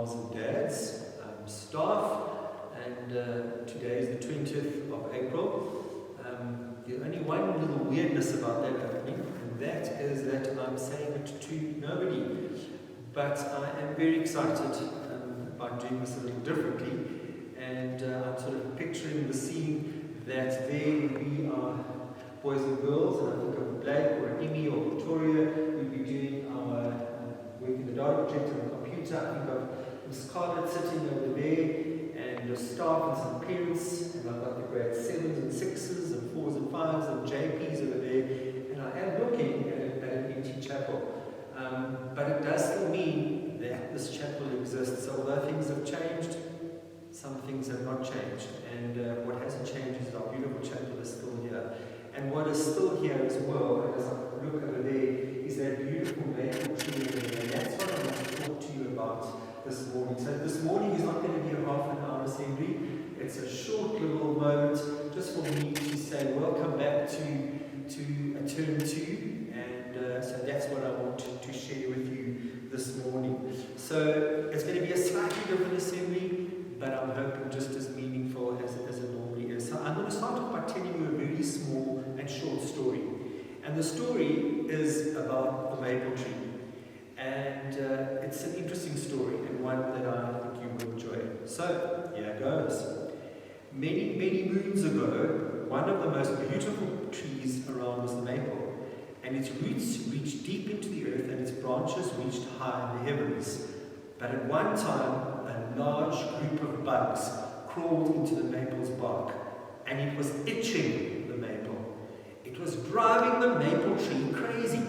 moms and dads, staff, and today is the 20th of April. There's only one little weirdness about that opening, and that is that I'm saying it to nobody. But I am very excited about doing this a little differently, and I'm sort of picturing the scene that there we are, boys and girls, and I think of Blake or Emmy or Victoria, we'll be doing our work in the data project on the computer. I think of Miss Scarlett sitting over there, and the staff and some parents, and I've got the grade 7s and 6s and 4s and 5s and JPs over there, and I am looking at an empty chapel. But it does still mean that this chapel exists. So although things have changed, some things have not changed, and what hasn't changed is our beautiful chapel is still here. And what is still here as well, as I look over there, is that beautiful maple tree over there. And that's what I want to talk to you about this morning. So this morning is not going to be a half an hour assembly. It's a short little moment just for me to say welcome back to a term 2. And so that's what I want to share with you this morning. So it's going to be a slightly different assembly, but I'm hoping just as meaningful as it normally is. So I'm going to start off by telling you a very small and short story. And the story is about the maple tree. And it's an interesting story, and one that I think you will enjoy. So here goes. Many, many moons ago, one of the most beautiful trees around was the maple. And its roots reached deep into the earth, and its branches reached high in the heavens. But at one time, a large group of bugs crawled into the maple's bark, and it was itching the maple. It was driving the maple tree crazy,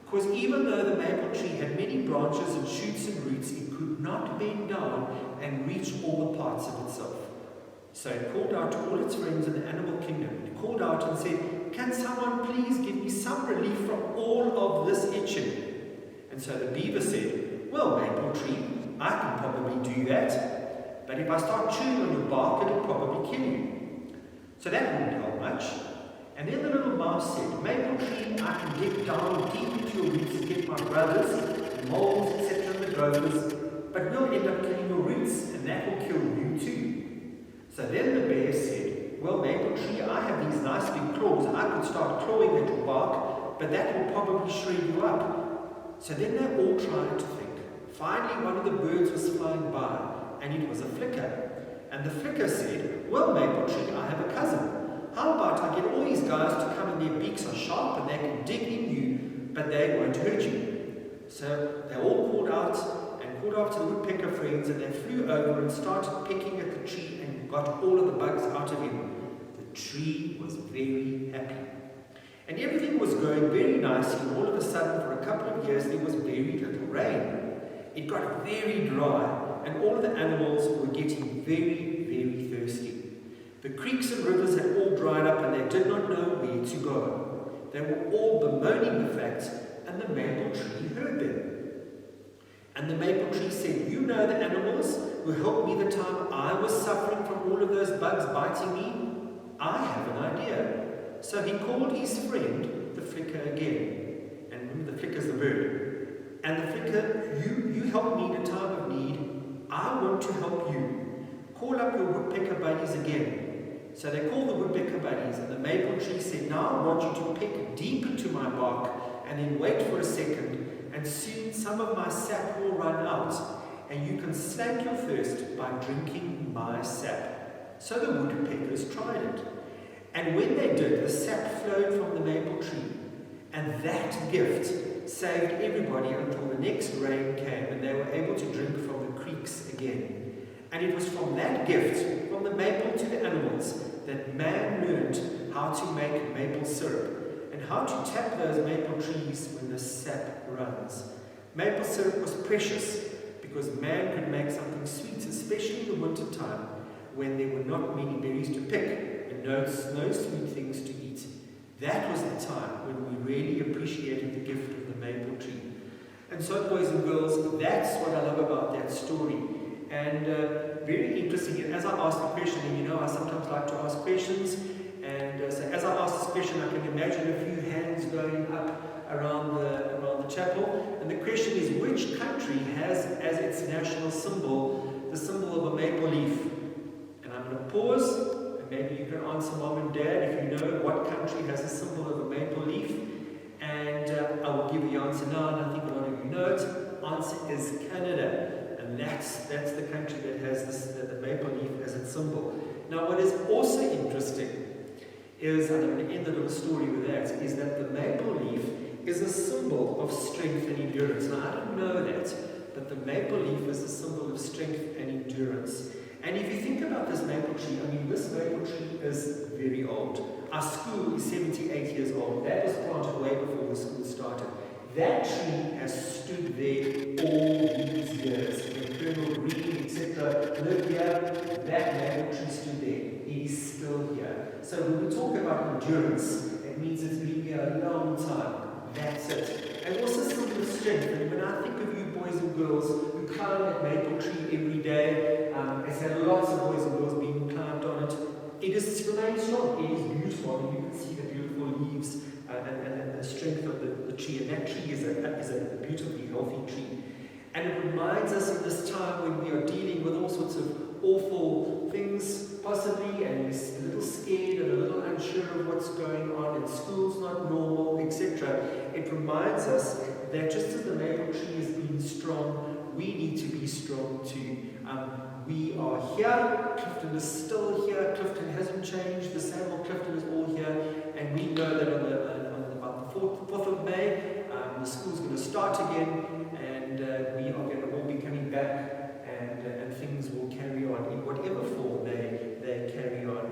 because even though the maple tree had many branches and shoots and roots, it could not bend down and reach all the parts of itself. So it called out to all its friends in the animal kingdom. It called out and said, "Can someone please give me some relief from all of this itching?" And so the beaver said, "Well, maple tree, I can probably do that, but if I start chewing on your bark, it'll probably kill you." So that wouldn't help much. And then the little mouse said, "Maple tree, I can get down deep into your roots and get my brothers, the moles, etc., and the drovers, but we'll end up killing your roots, and that will kill you too." So then the bear said, "Well, maple tree, I have these nice big claws. I could start clawing at your bark, but that will probably shred you up." So then they all tried to think. Finally, one of the birds was flying by, and it was a flicker. And the flicker said, "Well, maple tree, I have a cousin. How about I get all these guys to come, and their beaks are sharp and they can dig in you, but they won't hurt you." So they all called out and called after the woodpecker friends, and they flew over and started pecking at the tree and got all of the bugs out of him. The tree was very happy. And everything was going very nicely, and all of a sudden, for a couple of years, there was very little rain. It got very dry, and all of the animals were getting very, very thirsty. The creeks and rivers had all dried up, and they did not know where to go. They were all bemoaning the fact, and the maple tree heard them. And the maple tree said, "You know the animals who helped me the time I was suffering from all of those bugs biting me? I have an idea." So he called his friend, the flicker, again. And remember, the flicker's the bird. And the flicker, you helped me in a time of need. I want to help you. Call up your woodpecker buddies again. So they called the woodpecker buddies, and the maple tree said, "Now I want you to peck deep into my bark, and then wait for a second, and soon some of my sap will run out, and you can slake your thirst by drinking my sap." So the woodpeckers tried it. And when they did, the sap flowed from the maple tree. And that gift saved everybody until the next rain came, and they were able to drink from the creeks again. And it was from that gift, from the maple to the animals, that man learned how to make maple syrup and how to tap those maple trees when the sap runs. Maple syrup was precious because man could make something sweet, especially in the winter time when there were not many berries to pick and no sweet things to eat. That was the time when we really appreciated the gift of the maple tree. And so, boys and girls, that's what I love about that story. And very interesting, and as I asked the question, and you know I sometimes like to ask questions, and so as I asked this question, I can imagine a few hands going up around the chapel. And the question is, which country has as its national symbol the symbol of a maple leaf? And I'm going to pause, and maybe you can answer, Mom and Dad, if you know what country has a symbol of a maple leaf. And I will give the answer now, and I think a lot of you know it. Answer is Canada, and that's the country that has the maple leaf as its symbol. Now, what is also interesting is, and I'm going to end the little story with that, is that the maple leaf is a symbol of strength and endurance. Now, I didn't know that, but the maple leaf is a symbol of strength and endurance. And if you think about this maple tree, I mean, this maple tree is very old. Our school is 78 years old. That was planted way before the school started. That tree has stood there all these years. When Colonel Green, etc., lived here, that maple tree stood there. It is still here. So when we talk about endurance, it means it's been here a long time. That's it. And also symbol of strength. And when I think of you boys and girls who climb that maple tree every day, it's had lots of boys and girls being climbed on it. It is remained strong. It is beautiful. I mean, you can see the beautiful leaves and the strength of the tree. And that tree is a beautifully healthy tree. And it reminds us in this time when we are dealing with all sorts of awful things, possibly, and we're a little scared and a little unsure of what's going on, and school's not normal, etc. It reminds us that just as the maple tree has been strong, we need to be strong too. We are here. Clifton is still here. Clifton hasn't changed. The same old Clifton is all here. And we know that on about the 4th of May, the school's going to start again, and we are going to all be coming back, and things will carry on in whatever form they carry on.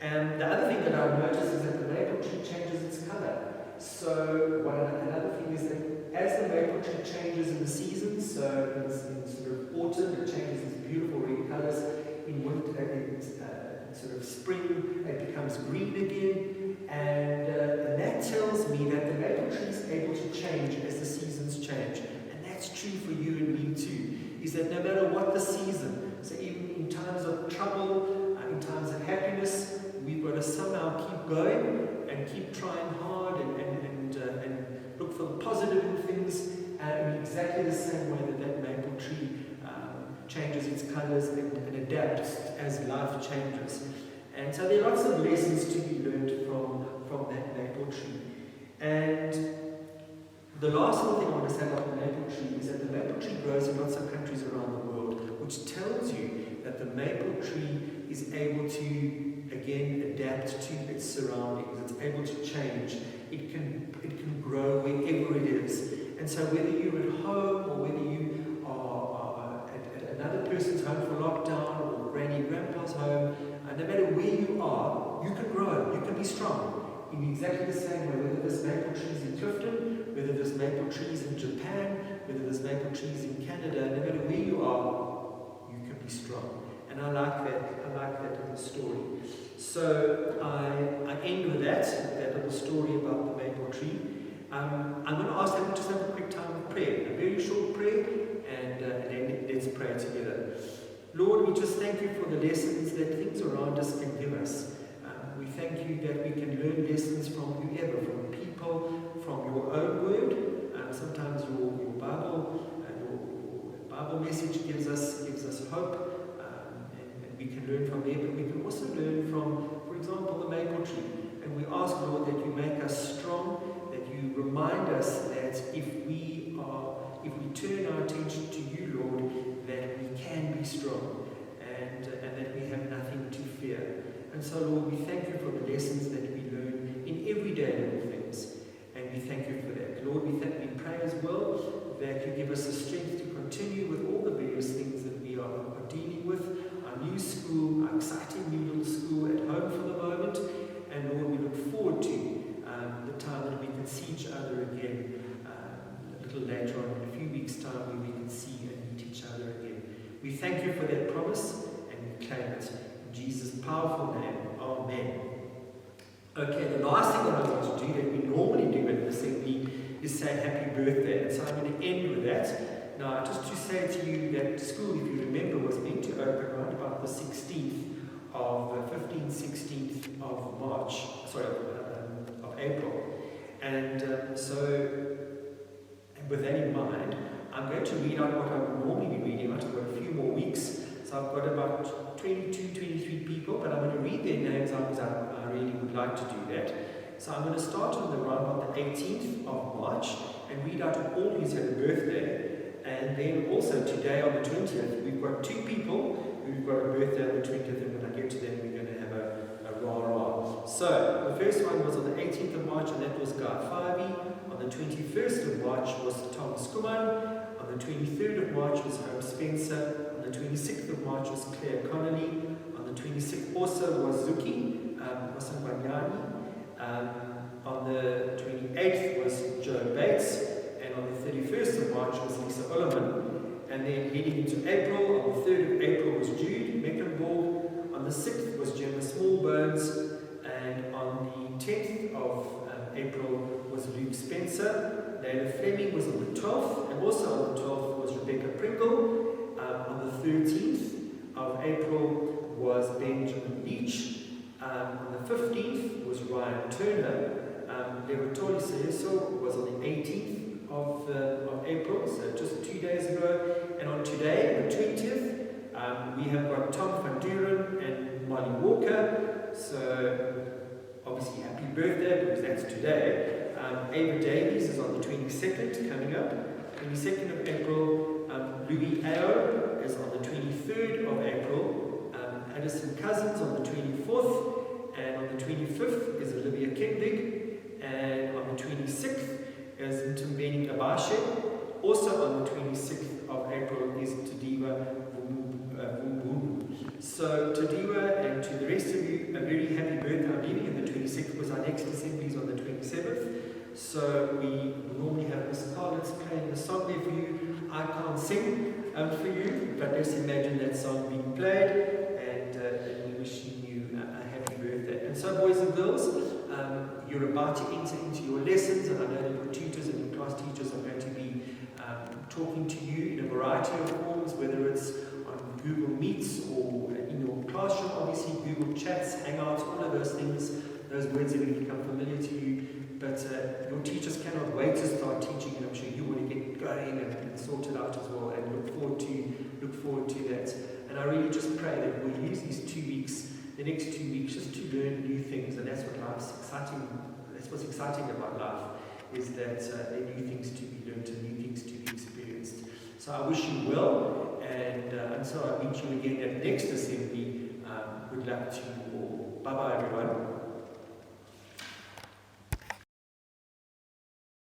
And the other thing that I've noticed is that the maple tree changes its color. So another thing is that as the maple tree changes in the seasons, so in sort of autumn it changes its beautiful red colors, in winter, in sort of spring it becomes green again, and that tells me that the maple tree is able to change as the seasons change. And that's true for you and me too, is that no matter what the season, so even in times of trouble, in times of happiness, we've got to somehow keep going and keep trying hard and look for the positive in things, in exactly the same way that maple tree changes its colors and adapts as life changes. And so there are lots of lessons to be learned from that maple tree. And the last little thing I want to say about the maple tree is that the maple tree grows in lots of countries around the world, which tells you that the maple tree is able to, again, adapt to its surroundings. It's able to change. It can grow wherever it is. And so whether you're at home or whether you are at another person's home for lockdown or granny grandpa's home, no matter where you are, you can grow, you can be strong. In exactly the same way, whether there's maple trees in Clifton, whether there's maple trees in Japan, whether there's maple trees in Canada, no matter where you are, you can be strong. And I like that little story. So I end with that little story about the maple tree. I'm going to ask that we just have a quick time of prayer, a very short prayer, and then let's pray together. Lord, we just thank you for the lessons that things around us can give us. We thank you that we can learn lessons from whoever, from people, from your own word. Sometimes your Bible message gives us hope, and we can learn from there. But we can also learn from, for example, the maple tree. And we ask, Lord, that you make us strong, that you remind us that if we turn our attention to you, Lord, that we can be strong, and that we have nothing to fear. And so, Lord, we thank you for the lessons that we learn in everyday little things, and we thank you for that. Lord, we pray as well that you give us the strength to continue with all the various things that we are dealing with, our new school, our exciting new little school at home for the moment, and Lord, we look forward to the time that we can see each other again a little later on, in a few weeks' time, where we can see and meet each other again. We thank you for that promise, and we claim it. In Jesus' powerful name, amen. Okay, the last thing that I want to do that we normally do at the assembly is say happy birthday. And so I'm going to end with that. Now, just to say to you that school, if you remember, was meant to open around about the 16th of March, of April. And with that in mind, I'm going to read out what I would normally be reading out. I've got a few more weeks. So I've got about 22, 23 people, but I'm going to read their names out because I really would like to do that. So I'm going to start on around the 18th of March and read out all who's had a birthday. And then also today on the 20th, we've got 2 people who've got a birthday on the 20th, and when I get to them, we're going to have a rah-rah. So the first one was on the 18th of March, and that was Guy Fyvie. On the 21st of March was Tom Skuman. On the 23rd of March was Home Spencer. On the 26th of March was Claire Connolly. On the 26th also was Zuki Masambanyani. On the 28th was Joe Bates. And on the 31st of March was Lisa Ullerman. And then heading into April, on the 3rd of April was Jude Mecklenburg. On the 6th was Gemma Smallbones. And on the 10th of April was Luke Spencer. Layla Fleming was on the 12th. And also on the 12th was Rebecca Pringle. On the 13th of April was Benjamin Leach. On the 15th was Ryan Turner. Levatoli Seyeso was on the 18th of April, so just 2 days ago. And on today, the 20th, we have got Tom van Duren and Molly Walker. So obviously happy birthday, because that's today. Ava Davies is on the 22nd, coming up. 22nd of April. Louis Ao is on the 23rd of April. Addison Cousins on the 24th. And on the 25th is Olivia Kendig. And on the 26th is Ntumbeni Abashe. Also on the 26th of April is Tadiwa Vumbu. So Tadiwa, and to the rest of you, a very happy birthday. I'm leaving on the 26th because our next assembly is on the 27th. So we normally have Miss Collins playing the song there for you. I can't sing for you, but let's imagine that song being played, and we're wishing you a happy birthday. And so, boys and girls, you're about to enter into your lessons, and I know that your tutors and your class teachers are going to be talking to you in a variety of forms, whether it's on Google Meets or in your classroom, obviously Google Chats, Hangouts, all of those things. Those words are going to become familiar to you, but your teachers cannot wait to start teaching, and I'm sure you want to get going and sort it out as well, and look forward to that. And I really just pray that we'll use these 2 weeks, the next 2 weeks, just to learn new things, and that's what life's exciting. That's what's exciting about life, is that there are new things to be learned and new things to be experienced. So I wish you well, and until I meet you again at next assembly, good luck to you all. Bye bye, everyone.